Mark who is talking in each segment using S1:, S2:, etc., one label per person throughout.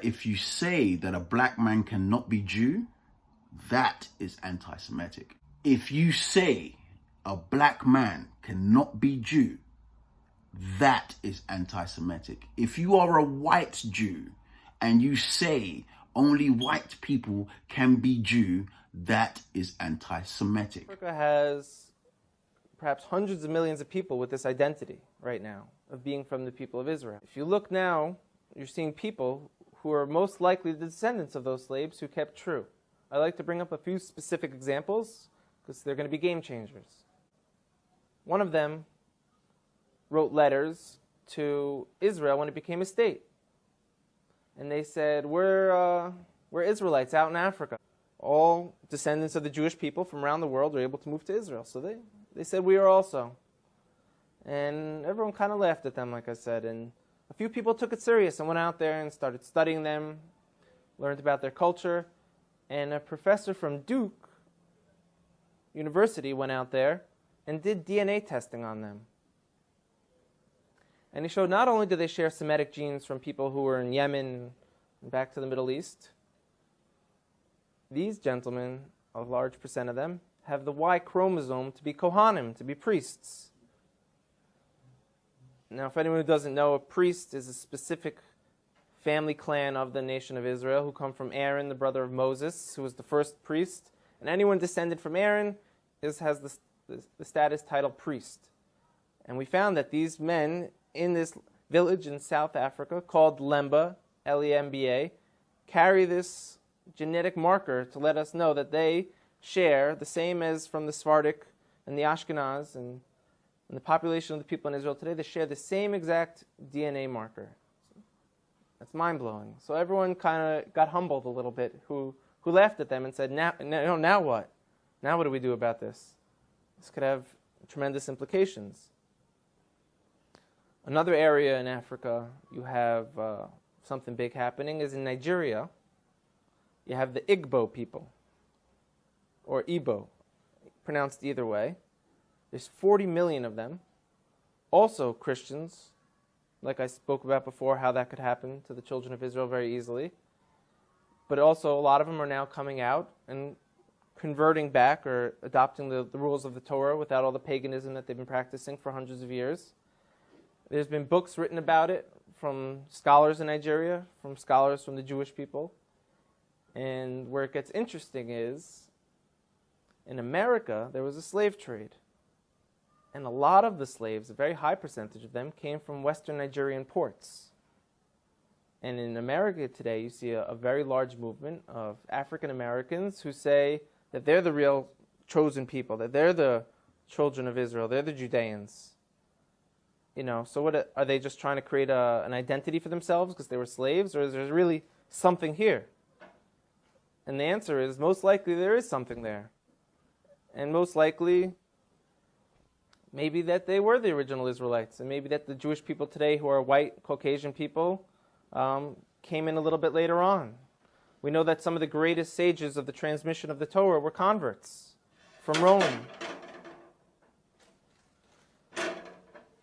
S1: if you say that a black man cannot be Jew, that is anti-Semitic. If you say a black man cannot be Jew, that is anti-Semitic. If you are a white Jew and you say only white people can be Jew, that is anti-Semitic.
S2: Africa has perhaps hundreds of millions of people with this identity right now of being from the people of Israel. If you look now, you're seeing people who are most likely the descendants of those slaves who kept true. I like to bring up a few specific examples because they're going to be game changers. One of them wrote letters to Israel when it became a state. And they said, we're Israelites out in Africa. All descendants of the Jewish people from around the world were able to move to Israel. So they said, we are also. And everyone kind of laughed at them, like I said. And a few people took it serious and went out there and started studying them, learned about their culture. And a professor from Duke University went out there and did DNA testing on them. And he showed not only do they share Semitic genes from people who were in Yemen and back to the Middle East, these gentlemen, a large percent of them, have the Y chromosome to be Kohanim, to be priests. Now, if anyone who doesn't know, a priest is a specific family clan of the nation of Israel who come from Aaron, the brother of Moses, who was the first priest. And anyone descended from Aaron has the status title priest. And we found that these men in this village in South Africa called Lemba, L-E-M-B-A, carry this genetic marker to let us know that they share the same as from the Sephardic and the Ashkenaz and the population of the people in Israel today. They share the same exact DNA marker. That's mind-blowing. So everyone kind of got humbled a little bit who laughed at them and said, now what? Now what do we do about this? This could have tremendous implications. Another area in Africa you have something big happening is in Nigeria. You have the Igbo people, or Igbo, pronounced either way. There's 40 million of them, also Christians, like I spoke about before, how that could happen to the children of Israel very easily. But also a lot of them are now coming out and converting back or adopting the rules of the Torah without all the paganism that they've been practicing for hundreds of years. There's been books written about it from scholars in Nigeria, from scholars from the Jewish people. And where it gets interesting is, in America, there was a slave trade. And a lot of the slaves, a very high percentage of them, came from Western Nigerian ports. And in America today, you see a very large movement of African Americans who say that they're the real chosen people, that they're the children of Israel, they're the Judeans. You know, so what are they just trying to create an identity for themselves because they were slaves, or is there really something here? And the answer is, most likely there is something there. And most likely, maybe that they were the original Israelites, and maybe that the Jewish people today who are white, Caucasian people came in a little bit later on. We know that some of the greatest sages of the transmission of the Torah were converts from Rome.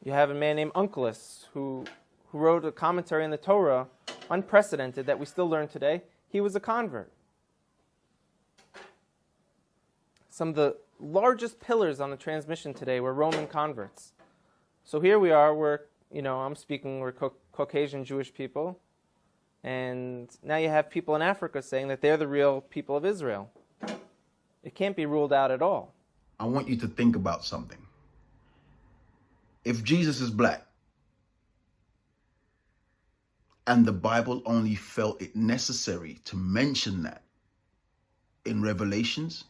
S2: You have a man named Onkelos who wrote a commentary on the Torah, unprecedented, that we still learn today. He was a convert. Some of the largest pillars on the transmission today were Roman converts. So here we are, we're Caucasian Jewish people, and now you have people in Africa saying that they're the real people of Israel. It can't be ruled out at all.
S1: I want you to think about something. If Jesus is black, and the Bible only felt it necessary to mention that in Revelations,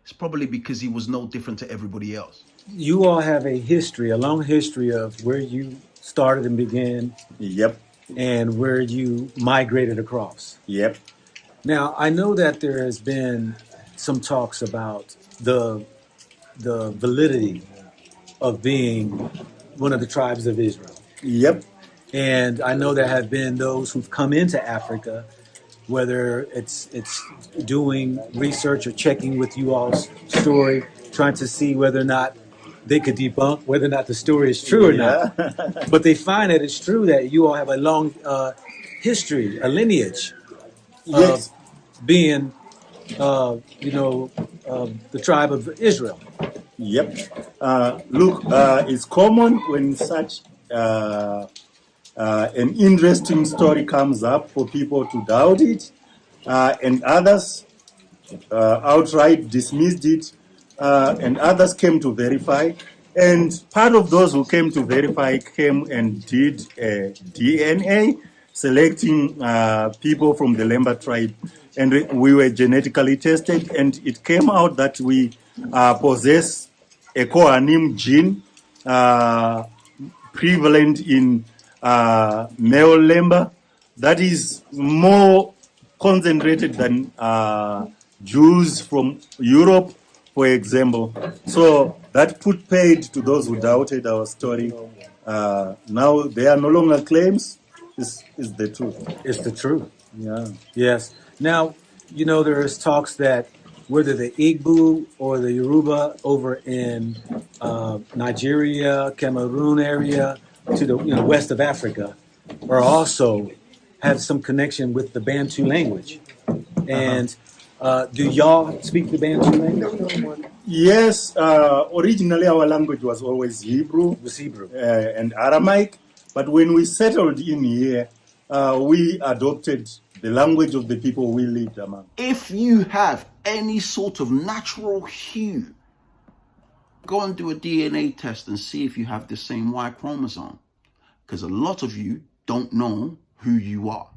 S1: it's probably because he was no different to everybody else.
S3: You all have a history, a long history of where you started and began.
S4: Yep.
S3: And where you migrated across.
S4: Yep.
S3: Now, I know that there has been some talks about the validity of being one of the tribes of Israel.
S4: Yep.
S3: And I know there have been those who've come into Africa, whether it's doing research or checking with you all's story, trying to see whether or not they could debunk whether or not the story is true or not. But they find that it's true that you all have a long history, a lineage of
S4: Yes.
S3: being, the tribe of Israel.
S4: Yep. Look, it's common when such an interesting story comes up for people to doubt it, and others outright dismissed it, and others came to verify. And part of those who came to verify came and did DNA, selecting people from the Lemba tribe. And we were genetically tested, and it came out that we possess a Kohanim gene prevalent in male Lemba that is more concentrated than Jews from Europe, for example. So that put paid to those who doubted our story. Now they are no longer claims. This is the truth.
S3: It's the truth.
S4: Yeah.
S3: Yes. Now, there's talks that whether the Igbo or the Yoruba over in Nigeria, Cameroon area, to the west of Africa, are also have some connection with the Bantu language. And do y'all speak the Bantu language?
S4: Yes. Originally, our language was always Hebrew.
S3: It was Hebrew.
S4: And Aramaic. But when we settled in here, we adopted the language of the people we lived among.
S1: If you have any sort of natural hue, go and do a DNA test and see if you have the same Y chromosome. Because a lot of you don't know who you are.